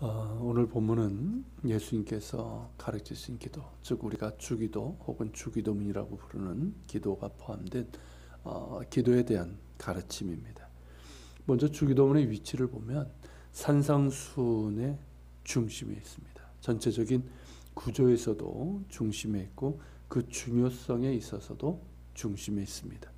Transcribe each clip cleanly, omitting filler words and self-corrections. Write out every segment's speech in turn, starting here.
오늘 본문은 예수님께서 가르치신 기도, 즉 우리가 주기도 혹은 주기도문이라고 부르는 기도가 포함된 기도에 대한 가르침입니다. 먼저 주기도문의 위치를 보면 산상수훈의 중심에 있습니다. 전체적인 구조에서도 중심에 있고 그 중요성에 있어서도 중심에 있습니다.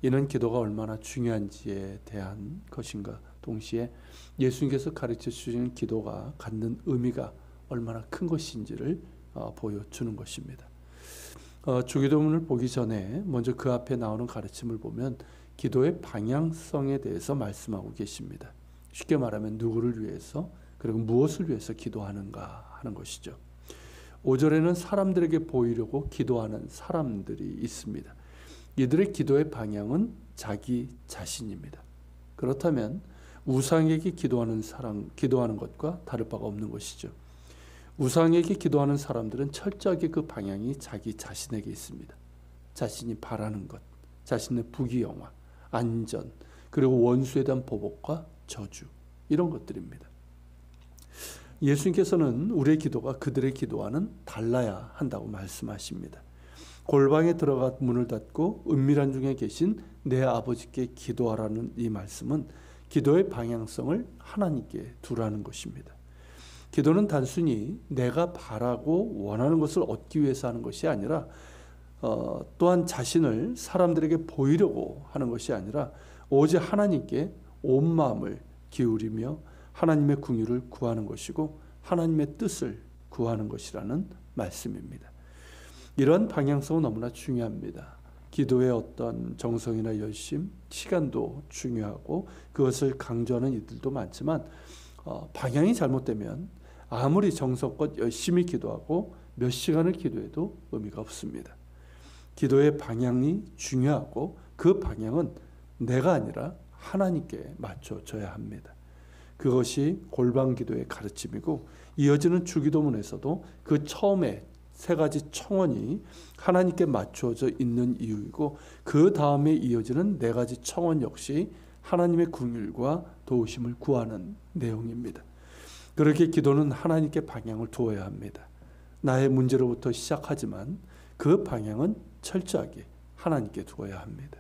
이는 기도가 얼마나 중요한지에 대한 것인가, 동시에 예수님께서 가르쳐 주시는 기도가 갖는 의미가 얼마나 큰 것인지를 보여주는 것입니다. 주기도문을 보기 전에 먼저 그 앞에 나오는 가르침을 보면 기도의 방향성에 대해서 말씀하고 계십니다. 쉽게 말하면 누구를 위해서 그리고 무엇을 위해서 기도하는가 하는 것이죠. 5절에는 사람들에게 보이려고 기도하는 사람들이 있습니다. 이들의 기도의 방향은 자기 자신입니다. 그렇다면 우상에게 기도하는 것과 다를 바가 없는 것이죠. 우상에게 기도하는 사람들은 철저하게 그 방향이 자기 자신에게 있습니다. 자신이 바라는 것, 자신의 부귀영화, 안전, 그리고 원수에 대한 보복과 저주, 이런 것들입니다. 예수님께서는 우리의 기도가 그들의 기도와는 달라야 한다고 말씀하십니다. 골방에 들어가 문을 닫고 은밀한 중에 계신 내 아버지께 기도하라는 이 말씀은 기도의 방향성을 하나님께 두라는 것입니다. 기도는 단순히 내가 바라고 원하는 것을 얻기 위해서 하는 것이 아니라 또한 자신을 사람들에게 보이려고 하는 것이 아니라 오직 하나님께 온 마음을 기울이며 하나님의 긍휼을 구하는 것이고 하나님의 뜻을 구하는 것이라는 말씀입니다. 이런 방향성은 너무나 중요합니다. 기도의 어떤 정성이나 열심, 시간도 중요하고 그것을 강조하는 이들도 많지만 방향이 잘못되면 아무리 정성껏 열심히 기도하고 몇 시간을 기도해도 의미가 없습니다. 기도의 방향이 중요하고 그 방향은 내가 아니라 하나님께 맞춰져야 합니다. 그것이 골방 기도의 가르침이고 이어지는 주기도문에서도 그 처음에 세 가지 청원이 하나님께 맞춰져 있는 이유이고 그 다음에 이어지는 네 가지 청원 역시 하나님의 긍휼과 도우심을 구하는 내용입니다. 그렇게 기도는 하나님께 방향을 두어야 합니다. 나의 문제로부터 시작하지만 그 방향은 철저하게 하나님께 두어야 합니다.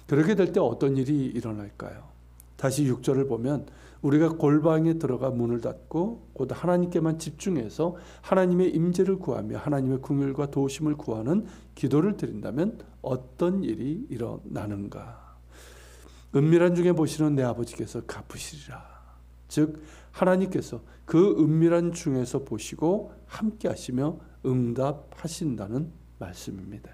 그렇게 될 때 어떤 일이 일어날까요? 다시 6절을 보면 우리가 골방에 들어가 문을 닫고 곧 하나님께만 집중해서 하나님의 임재를 구하며 하나님의 긍휼과 도우심을 구하는 기도를 드린다면 어떤 일이 일어나는가? 은밀한 중에 보시는 내 아버지께서 갚으시리라. 즉 하나님께서 그 은밀한 중에서 보시고 함께 하시며 응답하신다는 말씀입니다.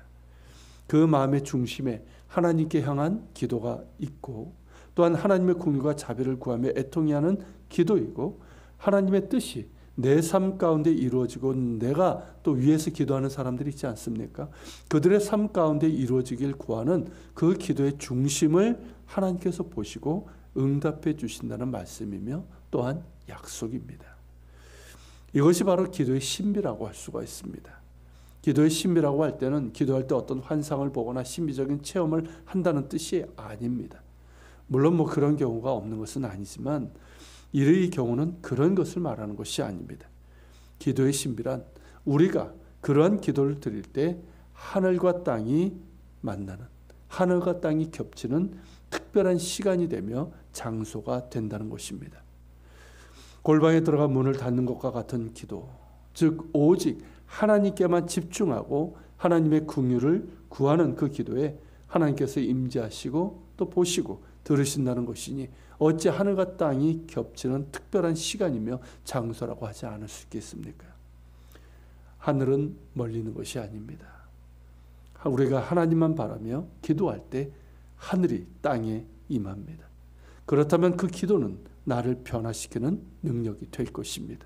그 마음의 중심에 하나님께 향한 기도가 있고 또한 하나님의 긍휼과 자비를 구하며 애통히 하는 기도이고 하나님의 뜻이 내 삶 가운데 이루어지고 내가 또 위에서 기도하는 사람들이 있지 않습니까? 그들의 삶 가운데 이루어지길 구하는 그 기도의 중심을 하나님께서 보시고 응답해 주신다는 말씀이며 또한 약속입니다. 이것이 바로 기도의 신비라고 할 수가 있습니다. 기도의 신비라고 할 때는 기도할 때 어떤 환상을 보거나 신비적인 체험을 한다는 뜻이 아닙니다. 물론 그런 경우가 없는 것은 아니지만 이 경우는 그런 것을 말하는 것이 아닙니다. 기도의 신비란 우리가 그러한 기도를 드릴 때 하늘과 땅이 만나는, 하늘과 땅이 겹치는 특별한 시간이 되며 장소가 된다는 것입니다. 골방에 들어가 문을 닫는 것과 같은 기도, 즉 오직 하나님께만 집중하고 하나님의 긍휼을 구하는 그 기도에 하나님께서 임재하시고 또 보시고 들으신다는 것이니 어찌 하늘과 땅이 겹치는 특별한 시간이며 장소라고 하지 않을 수 있겠습니까? 하늘은 멀리 있는 것이 아닙니다. 우리가 하나님만 바라며 기도할 때 하늘이 땅에 임합니다. 그렇다면 그 기도는 나를 변화시키는 능력이 될 것입니다.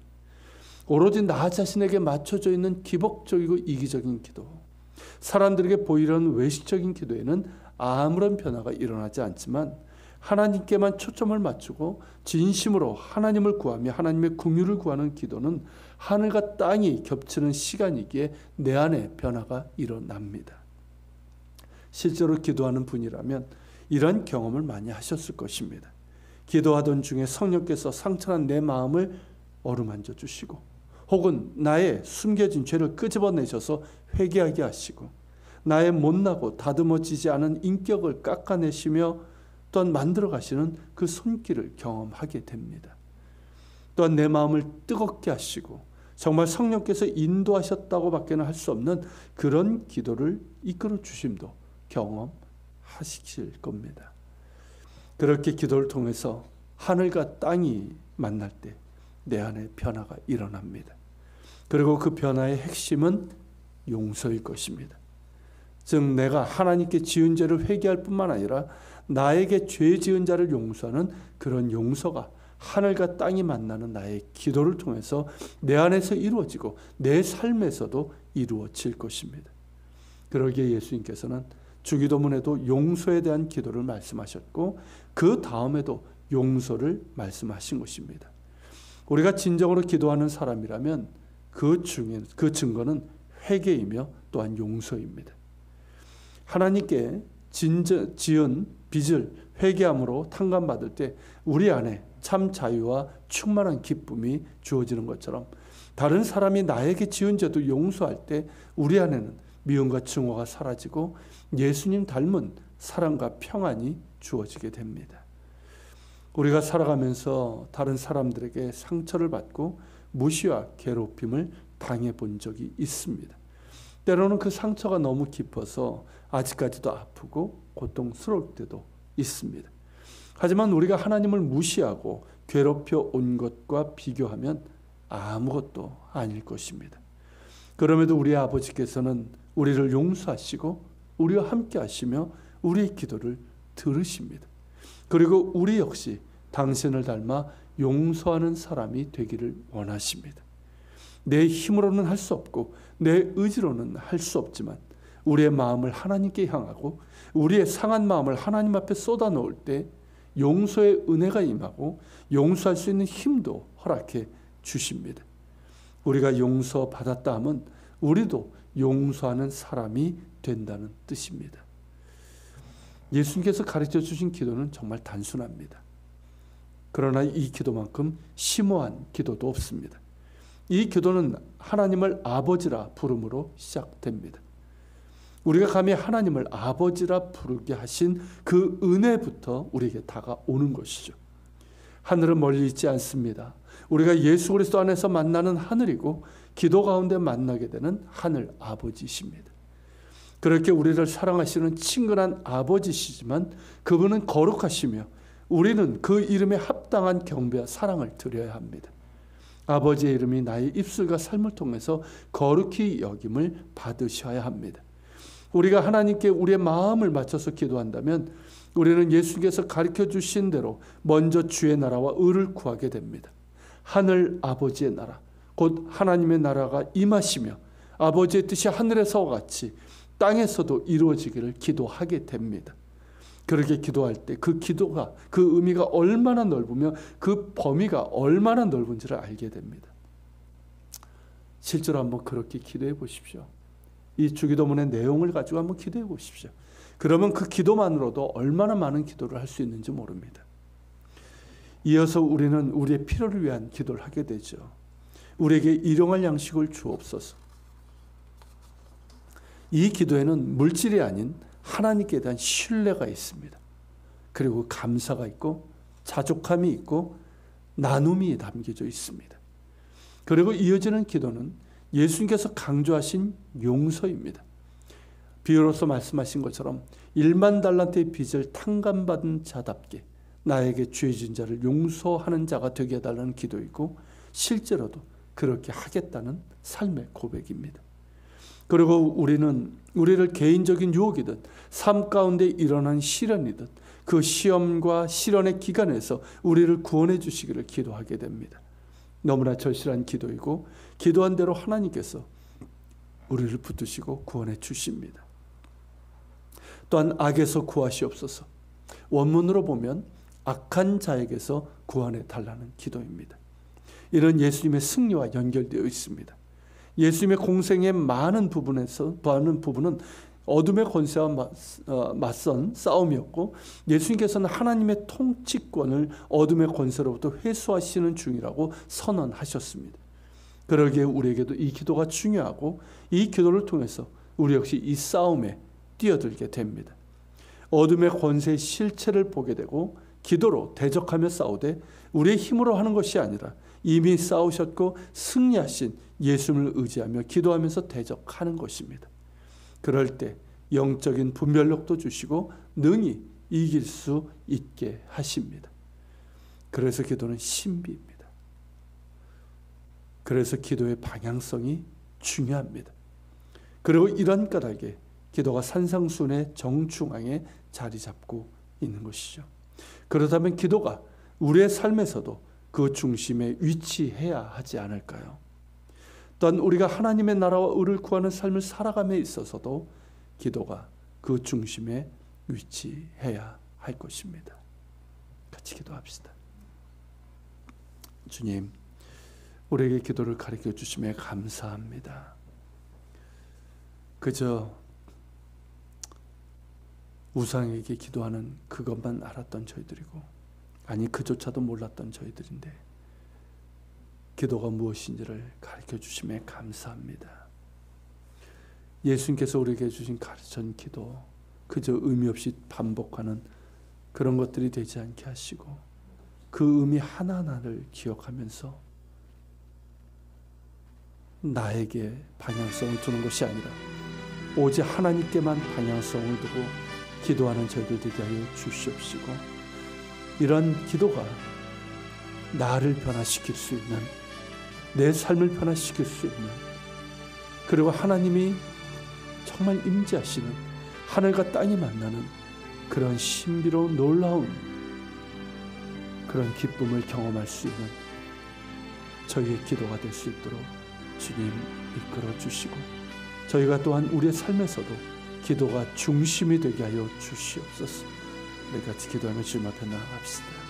오로지 나 자신에게 맞춰져 있는 기복적이고 이기적인 기도, 사람들에게 보이려는 외식적인 기도에는 아무런 변화가 일어나지 않지만 하나님께만 초점을 맞추고 진심으로 하나님을 구하며 하나님의 긍휼을 구하는 기도는 하늘과 땅이 겹치는 시간이기에 내 안에 변화가 일어납니다. 실제로 기도하는 분이라면 이런 경험을 많이 하셨을 것입니다. 기도하던 중에 성령께서 상처난 내 마음을 어루만져 주시고, 혹은 나의 숨겨진 죄를 끄집어내셔서 회개하게 하시고, 나의 못나고 다듬어지지 않은 인격을 깎아내시며 또한 만들어 가시는 그 손길을 경험하게 됩니다. 또한 내 마음을 뜨겁게 하시고 정말 성령께서 인도하셨다고 밖에는 할 수 없는 그런 기도를 이끌어 주심도 경험하실 겁니다. 그렇게 기도를 통해서 하늘과 땅이 만날 때 내 안에 변화가 일어납니다. 그리고 그 변화의 핵심은 용서일 것입니다. 즉 내가 하나님께 지은 죄를 회개할 뿐만 아니라 나에게 죄 지은 자를 용서하는 그런 용서가 하늘과 땅이 만나는 나의 기도를 통해서 내 안에서 이루어지고 내 삶에서도 이루어질 것입니다. 그러기에 예수님께서는 주기도문에도 용서에 대한 기도를 말씀하셨고 그 다음에도 용서를 말씀하신 것입니다. 우리가 진정으로 기도하는 사람이라면 그 증거는 회개이며 또한 용서입니다. 하나님께 지은 빚을 회개함으로 탕감받을 때 우리 안에 참 자유와 충만한 기쁨이 주어지는 것처럼 다른 사람이 나에게 지은 죄도 용서할 때 우리 안에는 미움과 증오가 사라지고 예수님 닮은 사랑과 평안이 주어지게 됩니다. 우리가 살아가면서 다른 사람들에게 상처를 받고 무시와 괴롭힘을 당해 본 적이 있습니다. 때로는 그 상처가 너무 깊어서 아직까지도 아프고 고통스러울 때도 있습니다. 하지만 우리가 하나님을 무시하고 괴롭혀 온 것과 비교하면 아무것도 아닐 것입니다. 그럼에도 우리 아버지께서는 우리를 용서하시고 우리와 함께 하시며 우리의 기도를 들으십니다. 그리고 우리 역시 당신을 닮아 용서하는 사람이 되기를 원하십니다. 내 힘으로는 할 수 없고 내 의지로는 할 수 없지만 우리의 마음을 하나님께 향하고 우리의 상한 마음을 하나님 앞에 쏟아놓을 때 용서의 은혜가 임하고 용서할 수 있는 힘도 허락해 주십니다. 우리가 용서받았다 하면 우리도 용서하는 사람이 된다는 뜻입니다. 예수님께서 가르쳐 주신 기도는 정말 단순합니다. 그러나 이 기도만큼 심오한 기도도 없습니다. 이 기도는 하나님을 아버지라 부름으로 시작됩니다. 우리가 감히 하나님을 아버지라 부르게 하신 그 은혜부터 우리에게 다가오는 것이죠. 하늘은 멀리 있지 않습니다. 우리가 예수 그리스도 안에서 만나는 하늘이고 기도 가운데 만나게 되는 하늘 아버지십니다. 그렇게 우리를 사랑하시는 친근한 아버지시지만 그분은 거룩하시며 우리는 그 이름에 합당한 경배와 사랑을 드려야 합니다. 아버지의 이름이 나의 입술과 삶을 통해서 거룩히 여김을 받으셔야 합니다. 우리가 하나님께 우리의 마음을 맞춰서 기도한다면 우리는 예수께서 가르쳐 주신 대로 먼저 주의 나라와 의를 구하게 됩니다. 하늘 아버지의 나라, 곧 하나님의 나라가 임하시며 아버지의 뜻이 하늘에서와 같이 땅에서도 이루어지기를 기도하게 됩니다. 그렇게 기도할 때 그 기도가 그 의미가 얼마나 넓으며 그 범위가 얼마나 넓은지를 알게 됩니다. 실제로 한번 그렇게 기도해 보십시오. 이 주기도문의 내용을 가지고 한번 기도해 보십시오. 그러면 그 기도만으로도 얼마나 많은 기도를 할 수 있는지 모릅니다. 이어서 우리는 우리의 필요를 위한 기도를 하게 되죠. 우리에게 일용할 양식을 주옵소서. 이 기도에는 물질이 아닌 하나님께 대한 신뢰가 있습니다. 그리고 감사가 있고 자족함이 있고 나눔이 담겨져 있습니다. 그리고 이어지는 기도는 예수님께서 강조하신 용서입니다. 비유로서 말씀하신 것처럼 1만 달란트의 빚을 탕감받은 자답게 나에게 죄 지은 자를 용서하는 자가 되게 해달라는 기도이고 실제로도 그렇게 하겠다는 삶의 고백입니다. 그리고 우리는 우리를 개인적인 유혹이든 삶 가운데 일어난 시련이든 그 시험과 시련의 기간에서 우리를 구원해 주시기를 기도하게 됩니다. 너무나 절실한 기도이고 기도한 대로 하나님께서 우리를 붙드시고 구원해 주십니다. 또한 악에서 구하시옵소서. 원문으로 보면 악한 자에게서 구원해 달라는 기도입니다. 이는 예수님의 승리와 연결되어 있습니다. 예수님의 공생의 많은 부분은 어둠의 권세와 맞선 싸움이었고, 예수님께서는 하나님의 통치권을 어둠의 권세로부터 회수하시는 중이라고 선언하셨습니다. 그러기에 우리에게도 이 기도가 중요하고, 이 기도를 통해서 우리 역시 이 싸움에 뛰어들게 됩니다. 어둠의 권세의 실체를 보게 되고 기도로 대적하며 싸우되, 우리의 힘으로 하는 것이 아니라 이미 싸우셨고 승리하신 예수님을 의지하며 기도하면서 대적하는 것입니다. 그럴 때 영적인 분별력도 주시고 능히 이길 수 있게 하십니다. 그래서 기도는 신비입니다. 그래서 기도의 방향성이 중요합니다. 그리고 이런 까닭에 기도가 산상수훈의 정중앙에 자리 잡고 있는 것이죠. 그렇다면 기도가 우리의 삶에서도 그 중심에 위치해야 하지 않을까요? 또한 우리가 하나님의 나라와 의를 구하는 삶을 살아감에 있어서도 기도가 그 중심에 위치해야 할 것입니다. 같이 기도합시다. 주님, 우리에게 기도를 가르쳐 주심에 감사합니다. 그저 우상에게 기도하는 그것만 알았던 저희들이고, 아니 그조차도 몰랐던 저희들인데 기도가 무엇인지를 가르쳐 주심에 감사합니다. 예수님께서 우리에게 주신 가르친 기도, 그저 의미 없이 반복하는 그런 것들이 되지 않게 하시고, 그 의미 하나하나를 기억하면서 나에게 방향성을 두는 것이 아니라 오직 하나님께만 방향성을 두고 기도하는 저희들 되게 하여 주시옵시고, 이런 기도가 나를 변화시킬 수 있는, 내 삶을 변화시킬 수 있는, 그리고 하나님이 정말 임재하시는, 하늘과 땅이 만나는 그런 신비로운 놀라운 그런 기쁨을 경험할 수 있는 저희의 기도가 될 수 있도록 주님 이끌어 주시고, 저희가 또한 우리의 삶에서도 기도가 중심이 되게 하여 주시옵소서. 우리 같이 기도하며 주님 앞에 나아갑시다.